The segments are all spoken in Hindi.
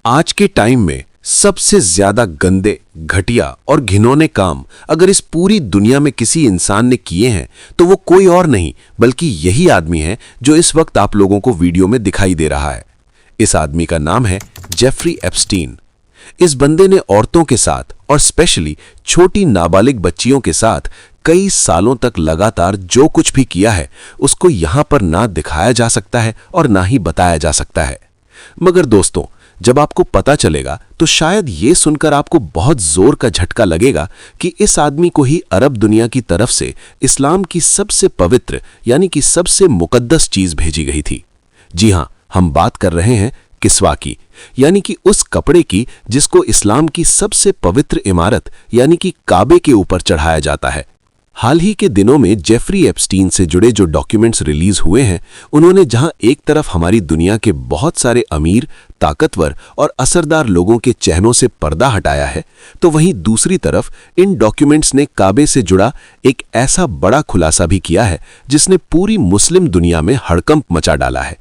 आज के टाइम में सबसे ज्यादा गंदे, घटिया और घिनौने काम अगर इस पूरी दुनिया में किसी इंसान ने किए हैं तो वो कोई और नहीं बल्कि यही आदमी है जो इस वक्त आप लोगों को वीडियो में दिखाई दे रहा है। इस आदमी का नाम है जेफरी एप्स्टीन। इस बंदे ने औरतों के साथ और स्पेशली छोटी नाबालिग बच्चियों के साथ कई सालों तक लगातार जो कुछ भी किया है उसको यहां पर ना दिखाया जा सकता है और ना ही बताया जा सकता है। मगर दोस्तों, जब आपको पता चलेगा तो शायद ये सुनकर आपको बहुत जोर का झटका लगेगा कि इस आदमी को ही अरब दुनिया की तरफ से इस्लाम की सबसे पवित्र यानी कि सबसे मुकद्दस चीज भेजी गई थी। जी हां, हम बात कर रहे हैं किस्वा की, यानी कि उस कपड़े की जिसको इस्लाम की सबसे पवित्र इमारत यानी कि काबे के ऊपर चढ़ाया जाता है। हाल ही के दिनों में जेफरी एप्स्टीन से जुड़े जो डॉक्यूमेंट्स रिलीज हुए हैं, उन्होंने जहां एक तरफ हमारी दुनिया के बहुत सारे अमीर, ताकतवर और असरदार लोगों के चेहरों से पर्दा हटाया है, तो वहीं दूसरी तरफ इन डॉक्यूमेंट्स ने काबे से जुड़ा एक ऐसा बड़ा खुलासा भी किया है जिसने पूरी मुस्लिम दुनिया में हड़कंप मचा डाला है।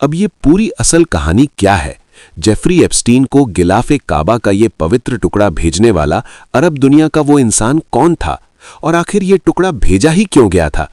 अब ये पूरी असल कहानी क्या है? जेफरी एप्स्टीन को गिलाफे काबा का ये पवित्र टुकड़ा भेजने वाला अरब दुनिया का वो इंसान कौन था और आखिर ये टुकड़ा भेजा ही क्यों गया था?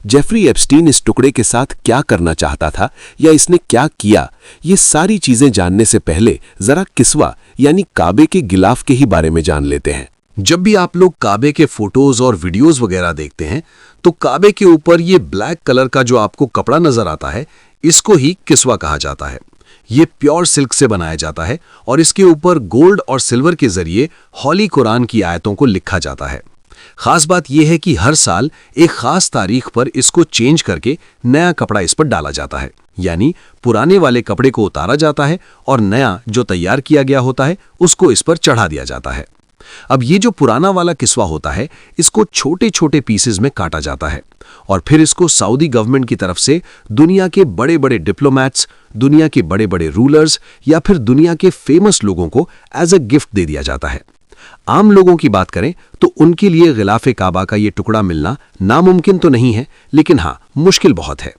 जेफरी एप्स्टीन इस टुकड़े के साथ क्या करना चाहता था या इसने क्या किया? ये सारी चीजें जानने से पहले जरा किस्वा यानी काबे के गिलाफ के ही बारे में जान लेते हैं। जब भी आप लोग काबे के फोटोज और वीडियोस वगैरह देखते हैं तो काबे के ऊपर ये ब्लैक कलर का जो आपको कपड़ा नजर आता है, इसको ही किस्वा कहा जाता है। ये प्योर सिल्क से बनाया जाता है और इसके ऊपर गोल्ड और सिल्वर के जरिए हॉली कुरान की आयतों को लिखा जाता है। खास बात यह है कि हर साल एक खास तारीख पर इसको चेंज करके नया कपड़ा इस पर डाला जाता है, यानी पुराने वाले कपड़े को उतारा जाता है और नया जो तैयार किया गया होता है उसको इस पर चढ़ा दिया जाता है। अब ये जो पुराना वाला किस्वा होता है, इसको छोटे छोटे पीसेस में काटा जाता है और फिर इसको सऊदी गवर्नमेंट की तरफ से दुनिया के बड़े बड़े डिप्लोमैट्स, दुनिया के बड़े बड़े रूलर्स या फिर दुनिया के फेमस लोगों को एज अ गिफ्ट दे दिया जाता है। आम लोगों की बात करें तो उनके लिए गिलाफे काबा का ये टुकड़ा मिलना नामुमकिन तो नहीं है, लेकिन हाँ, मुश्किल बहुत है।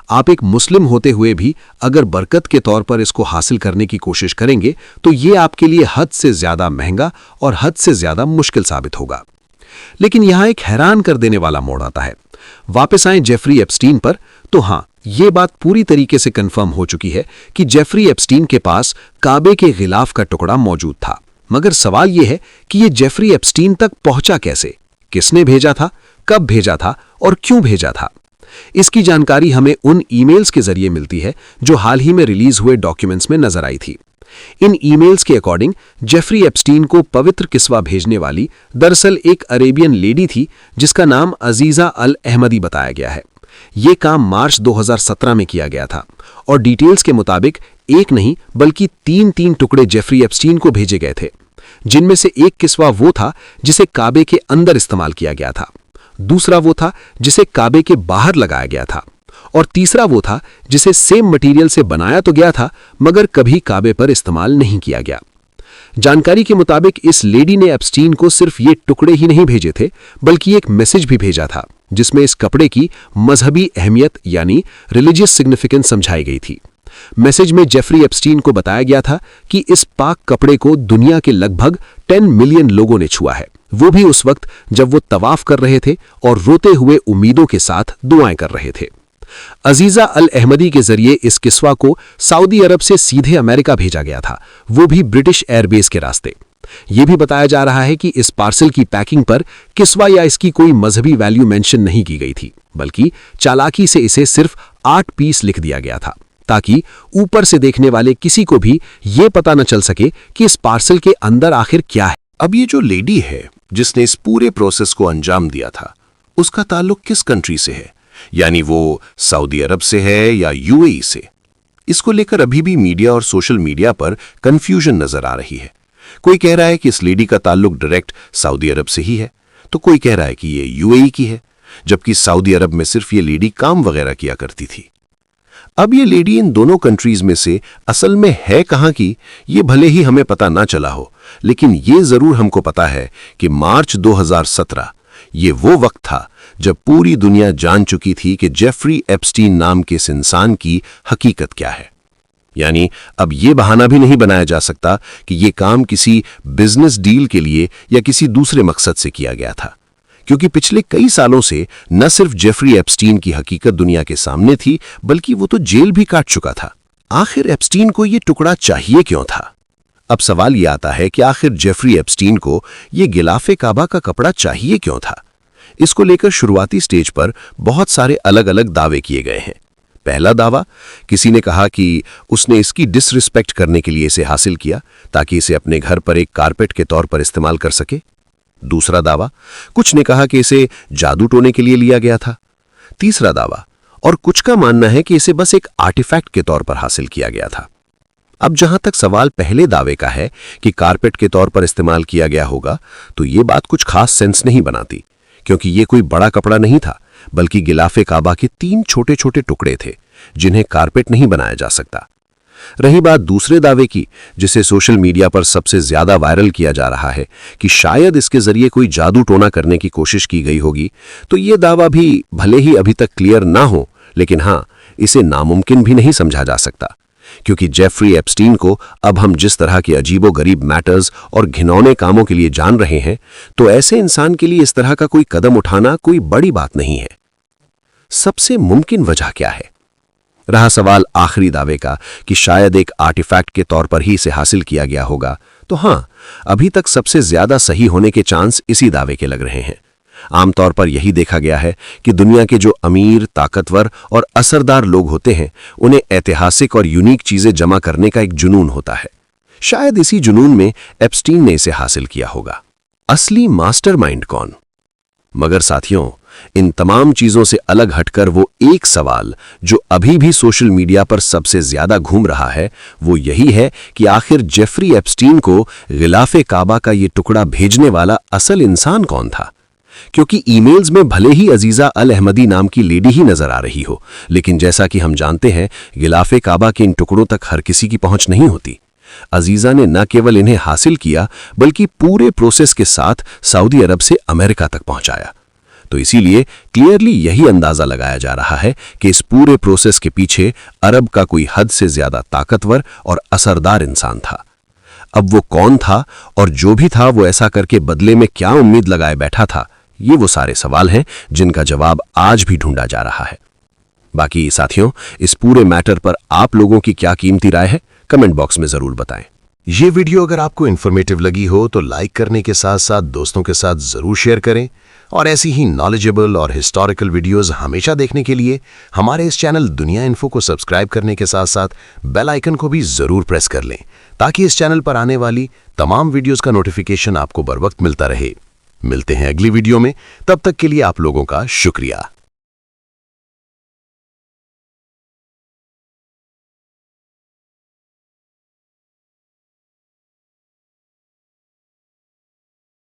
आप एक मुस्लिम होते हुए भी अगर बरकत के तौर पर इसको हासिल करने की कोशिश करेंगे तो ये आपके लिए हद से ज्यादा महंगा और हद से ज्यादा मुश्किल साबित होगा। लेकिन यहां एक हैरान कर देने वाला मोड़ आता है। वापस आए जेफरी एप्स्टीन पर, तो हां, ये बात पूरी तरीके से कंफर्म हो चुकी है कि जेफरी एप्स्टीन के पास काबे के गिलाफ का टुकड़ा मौजूद था। मगर सवाल यह है कि ये जेफरी एप्स्टीन तक पहुंचा कैसे, किसने भेजा था, कब भेजा था और क्यों भेजा था? इसकी जानकारी हमें उन ईमेल्स के जरिए मिलती है जो हाल ही में रिलीज हुए डॉक्यूमेंट्स में नजर आई थी। इन ईमेल्स के अकॉर्डिंग जेफरी एप्स्टीन को पवित्र किस्वा भेजने वाली दरअसल एक अरेबियन लेडी थी जिसका नाम अजीजा अल अहमदी बताया गया है। यह काम मार्च 2017 में किया गया था और डिटेल्स के मुताबिक एक नहीं बल्कि तीन टुकड़े जेफरी एप्स्टीन को भेजे गए थे, जिनमें से एक किस्वा वो था जिसे काबे के अंदर इस्तेमाल किया गया था, दूसरा वो था जिसे काबे के बाहर लगाया गया था और तीसरा वो था जिसे सेम मटेरियल से बनाया तो गया था मगर कभी काबे पर इस्तेमाल नहीं किया गया। जानकारी के मुताबिक इस लेडी ने एप्स्टीन को सिर्फ ये टुकड़े ही नहीं भेजे थे बल्कि एक मैसेज भी भेजा था जिसमें इस कपड़े की मजहबी अहमियत यानी रिलीजियस सिग्निफिकेंस समझाई गई थी। मैसेज में जेफरी एप्स्टीन को बताया गया था कि इस पाक कपड़े को दुनिया के लगभग 10 मिलियन लोगों ने छुआ है, वो भी उस वक्त जब वो तवाफ कर रहे थे और रोते हुए उम्मीदों के साथ दुआएं कर रहे थे। अजीजा अल अहमदी के जरिए इस किस्वा को सऊदी अरब से सीधे अमेरिका भेजा गया था, वो भी ब्रिटिश एयरबेस के रास्ते। यह भी बताया जा रहा है कि इस पार्सल की पैकिंग पर किस्वा या इसकी कोई मजहबी वैल्यू मेंशन नहीं की गई थी, बल्कि चालाकी से इसे सिर्फ 8 पीस लिख दिया गया था ताकि ऊपर से देखने वाले किसी को भी यह पता न चल सके कि इस पार्सल के अंदर आखिर क्या है। अब ये जो लेडी है जिसने इस पूरे प्रोसेस को अंजाम दिया था, उसका ताल्लुक किस कंट्री से है? यानी वो सऊदी अरब से है या यूएई से? इसको लेकर अभी भी मीडिया और सोशल मीडिया पर कंफ्यूजन नजर आ रही है। कोई कह रहा है कि इस लेडी का ताल्लुक डायरेक्ट सऊदी अरब से ही है, तो कोई कह रहा है कि ये यूएई की है, जबकि सऊदी अरब में सिर्फ ये लेडी काम वगैरह किया करती थी। अब ये लेडी इन दोनों कंट्रीज में से असल में है कहां की, ये भले ही हमें पता ना चला हो, लेकिन ये जरूर हमको पता है कि मार्च 2017 ये वो वक्त था जब पूरी दुनिया जान चुकी थी कि जेफरी एप्स्टीन नाम के इस इंसान की हकीकत क्या है। यानी अब ये बहाना भी नहीं बनाया जा सकता कि ये काम किसी बिजनेस डील के लिए या किसी दूसरे मकसद से किया गया था, क्योंकि पिछले कई सालों से न सिर्फ जेफरी एप्स्टीन की हकीकत दुनिया के सामने थी, बल्कि वो तो जेल भी काट चुका था। आखिर एप्स्टीन को ये टुकड़ा चाहिए क्यों था? अब सवाल ये आता है कि आखिर जेफरी एप्स्टीन को ये गिलाफे काबा का कपड़ा चाहिए क्यों था? इसको लेकर शुरुआती स्टेज पर बहुत सारे अलग अलग दावे किए गए हैं। पहला दावा, किसी ने कहा कि उसने इसकी डिसरिस्पेक्ट करने के लिए इसे हासिल किया ताकि इसे अपने घर पर एक कारपेट के तौर पर इस्तेमाल कर सके। दूसरा दावा, कुछ ने कहा कि इसे जादू टोने के लिए लिया गया था। तीसरा दावा, और कुछ का मानना है कि इसे बस एक आर्टिफैक्ट के तौर पर हासिल किया गया था। अब जहां तक सवाल पहले दावे का है कि कारपेट के तौर पर इस्तेमाल किया गया होगा, तो ये बात कुछ खास सेंस नहीं बनाती, क्योंकि ये कोई बड़ा कपड़ा नहीं था, बल्कि गिलाफे काबा के 3 छोटे छोटे टुकड़े थे जिन्हें कारपेट नहीं बनाया जा सकता। रही बात दूसरे दावे की, जिसे सोशल मीडिया पर सबसे ज्यादा वायरल किया जा रहा है कि शायद इसके जरिए कोई जादू टोना करने की कोशिश की गई होगी, तो ये दावा भी भले ही अभी तक क्लियर ना हो, लेकिन हां, इसे नामुमकिन भी नहीं समझा जा सकता, क्योंकि जेफरी एप्स्टीन को अब हम जिस तरह के अजीबोगरीब मैटर्स और घिनौने कामों के लिए जान रहे हैं, तो ऐसे इंसान के लिए इस तरह का कोई कदम उठाना कोई बड़ी बात नहीं है। सबसे मुमकिन वजह क्या है? रहा सवाल आखिरी दावे का कि शायद एक आर्टिफैक्ट के तौर पर ही इसे हासिल किया गया होगा, तो हां, अभी तक सबसे ज्यादा सही होने के चांस इसी दावे के लग रहे हैं। आमतौर पर यही देखा गया है कि दुनिया के जो अमीर, ताकतवर और असरदार लोग होते हैं, उन्हें ऐतिहासिक और यूनिक चीजें जमा करने का एक जुनून होता है। शायद इसी जुनून में एप्स्टीन ने इसे हासिल किया होगा। असली मास्टरमाइंड कौन? मगर साथियों, इन तमाम चीजों से अलग हटकर वो एक सवाल जो अभी भी सोशल मीडिया पर सबसे ज्यादा घूम रहा है, वो यही है कि आखिर जेफरी एप्स्टीन को गिलाफे काबा का ये टुकड़ा भेजने वाला असल इंसान कौन था? क्योंकि ईमेल्स में भले ही अजीजा अल अहमदी नाम की लेडी ही नजर आ रही हो, लेकिन जैसा कि हम जानते हैं, गिलाफे काबा के इन टुकड़ों तक हर किसी की पहुंच नहीं होती। अजीजा ने न केवल इन्हें हासिल किया, बल्कि पूरे प्रोसेस के साथ सऊदी अरब से अमेरिका तक पहुंचाया। तो इसीलिए क्लियरली यही अंदाजा लगाया जा रहा है कि इस पूरे प्रोसेस के पीछे अरब का कोई हद से ज्यादा ताकतवर और असरदार इंसान था। अब वो कौन था, और जो भी था वो ऐसा करके बदले में क्या उम्मीद लगाए बैठा था, ये वो सारे सवाल हैं जिनका जवाब आज भी ढूंढा जा रहा है। बाकी साथियों, इस पूरे मैटर पर आप लोगों की क्या कीमती राय है, कमेंट बॉक्स में जरूर बताएं। ये वीडियो अगर आपको इन्फॉर्मेटिव लगी हो तो लाइक करने के साथ साथ दोस्तों के साथ जरूर शेयर करें, और ऐसी ही नॉलेजेबल और हिस्टोरिकल वीडियोस हमेशा देखने के लिए हमारे इस चैनल दुनिया इन्फो को सब्सक्राइब करने के साथ साथ बेल आइकन को भी जरूर प्रेस कर लें, ताकि इस चैनल पर आने वाली तमाम वीडियोस का नोटिफिकेशन आपको बर वक्त मिलता रहे। मिलते हैं अगली वीडियो में, तब तक के लिए आप लोगों का शुक्रिया।